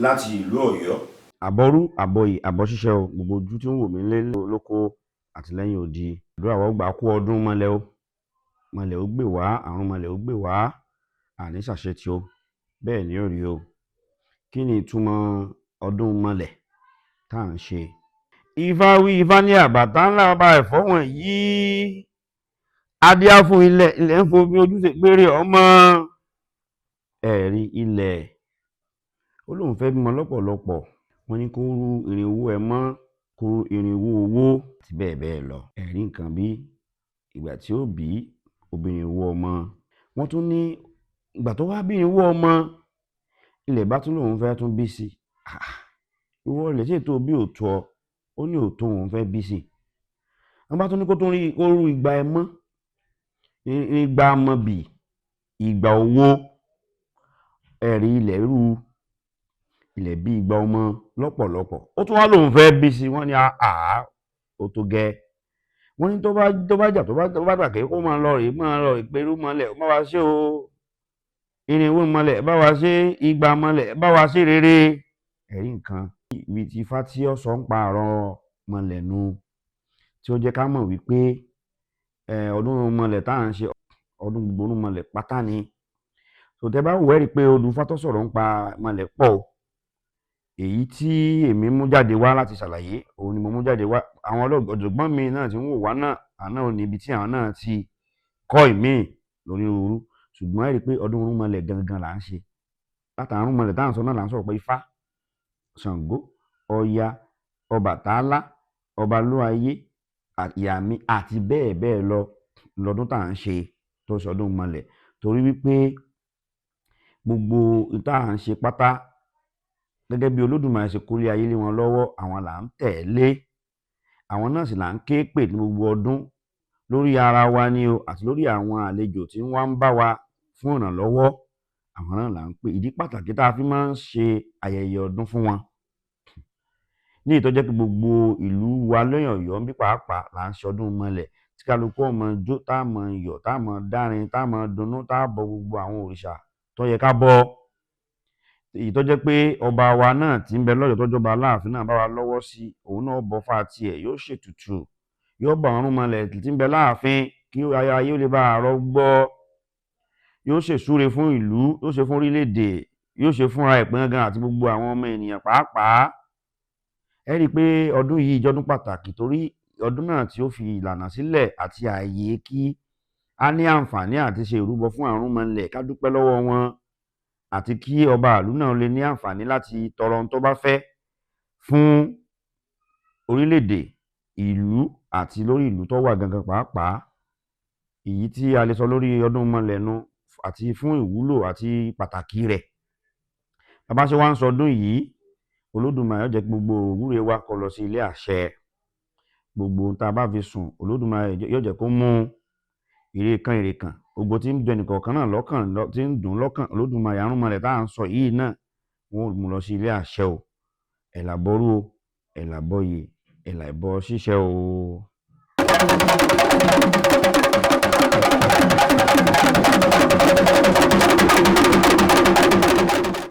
láti ìlú Ọ̀yọ́. Àbọ̀rú àbọ̀yè àbọ̀ ṣíṣe o, gbogbo ojú tí ń wò mí lé lóko àti lẹ́yìn odi. Àdúrà wa ó gbà kú ọdún mọ́lẹ̀ o. Mọ́lẹ̀ ó gbè wá, àrùn mọ́lẹ̀ ó gbè wá, àní ṣàṣetì o. Bẹ́ẹ̀ ni ó rí o. Kí ni ìtumọ̀ ọdún mọ́lẹ̀ tá à ń ṣe? Ifá wí, Ifá ní àbàtà ńlá ọba ẹ̀fọ́ wọ̀nyí. Adíá fún ilẹ̀, ilẹ̀ ń fomi ojúṣe péré ọmọ. Ẹ̀rí ilẹ̀ ó lóun fẹ́ bímọ lọ́pọ̀lọpọ̀. Wọ́n ní kó rú irinwó ẹmọ́, kó rú irinwó owó àti bẹ́ẹ̀ bẹ́ẹ̀ lọ. Ẹ̀rí nǹkan bí ìgbà tí ó bí obìnrin owó ọmọ. Wọ́n tún ní ìgbà tó wá bí irinwó ọmọ, ilẹ̀ bá tún lóun fẹ́ tún bí sí. Ìwọ ilẹ̀ tí ètò bí òtún ọ, ó ní òtún òun fẹ́ bí sí. Wọ́n bá tún ní kó tún rí kó rú igba ẹmọ́, igba ọmọbì, igba owó. Ẹ̀rí ilẹ̀ rú ilẹ̀ bí igba ọmọ lọ́pọ̀lọpọ̀. Ó tún wá lóun fẹ́ bí sí. Wọ́n ní ó tó gẹ́. Wọ́n ní tó bá jà tó bá gbàgbé kó máa lọ rè pẹ̀lú mọ́lẹ̀ bá wa ṣe o. Irinwó mọ́lẹ̀ bá wa ṣe, igba mọ́lẹ̀ bá wa ṣe rere. Ẹ̀rí nǹkan ibi tí Ifá tí ó sọ ń pa àrọ̀ mọ́lẹ̀ nu, tí ó jẹ́ ká mọ̀ wípé ọdún mọ́lẹ̀ tá à ń ṣe ọdún gbogbo mọ́lẹ̀ pátá ni. Tẹ́ bá wò ẹ́ rí pé odù Ifá tó sọ̀rọ̀ ń pa mọ́lẹ̀ pọ̀. Èyí tí èmi mú jáde wá láti ṣàlàyé, òun ni mo mú jáde wá. Àwọn ọ̀jọ̀gbọ́n mi náà tí ń wò wá náà, àná ò ní ibi tí àwọn náà ti kọ́ ìmíì lórí orú. Ṣùgbọ́n ẹ rí pé ọdún irúnmọlẹ̀ gangan là ń ṣe. Látara irúnmọlẹ̀ tá à ń sọ náà là ń sọ̀rọ̀ pé Ifá, Ṣàngó, Ọya, Ọbàtálá, Ọba Olúayé, Ìyàmí àti bẹ́ẹ̀ bẹ́ẹ̀ lọ lọ́dún tá à ń ṣe tó sọdún mọ́lẹ̀. Torí wípé gbogbo tá à ń ṣe pátá gẹ́gẹ́ bí Olódùmarè ṣe kó lé ayé lé wọn lọ́wọ́, àwọn là ń tẹ̀lé. Àwọn náà sì là ń ké pè ní gbogbo ọdún lórí ara wa ni o àti lórí àwọn àlejò tí wọ́n ń bá wa fún ìrànlọ́wọ́. Àwọn náà là ń pè. Ìdí pàtàkì tá a fi máa ń ṣe ayẹyẹ ọdún fún wọn. Ní èyí tó jẹ́ pé gbogbo ìlú wa lẹ́yìn Ọ̀yọ́ ń bí pàápàá là ń ṣe ọdún mọ́lẹ̀. Tí kálukú ó máa jó, tá a máa yọ̀, tá a máa dárin, tá a máa dunnú, tá a bọ gbogbo àwọn òrìṣà tó yẹ ká bọ. Èyí tó jẹ́ pé ọba wa náà tí ń bẹ lọ́yọ̀ọ́ tó jọba Aláàfin náà bá wa lọ́wọ́ sí, òun náà bọ fá tiẹ̀, yóò ṣètùtù, yóò bá ọ̀run mọ́lẹ̀ tí ń bẹ láàfin kí ayé ó lè bá àárọ̀ gbọ́. Yóò ṣèsúre fún ìlú, yóò ṣe fún orílẹ̀-èdè, yóò ṣe fúnra ẹ̀ gangan àti gbogbo àwọn ọmọ ènìyàn pàápàá. Ẹ rí i pé ọdún yìí jọ́dún pàtàkì torí ọdún náà tí ó fi ìlànà sílẹ̀ àti ààyè kí a ní àǹfààní àti ṣe ìrúbọ fún àrúnmọlẹ̀, ká dúpẹ́ lọ́wọ́ wọn, àti kí ọba ìlú náà lè ní àǹfààní láti tọrọ ohun tó bá fẹ́ fún orílẹ̀-èdè, ìlú àti lórí ìlú tó wà gangan pàápàá. Èyí tí a lè sọ lórí ọdún mọ́lẹ̀ nu àti fún ìwúlò àti pàtàkì rẹ̀. Bàbá ṣe wá ń sọdún yìí, Olódùmarè yóò jẹ́ gbogbo òwúre wa kó lọ sí ilé àṣẹ. Gbogbo ohun tá a bá fi sùn, Olódùmarè yóò jẹ́ kó mú ire kan. Gbogbo tí ń jẹ nìkọ̀ọ̀kan náà lọ́kàn, tí ń dùn lọ́kàn, Olódùmarè àrúnmọlẹ̀ tá à ń sọ yìí náà, wọ́n ò mú lọ sí ilé àṣẹ o. Ẹ̀làbọ̀rú o, ẹ̀làbọ̀yè, ẹ̀làìbọ̀ ṣíṣe o.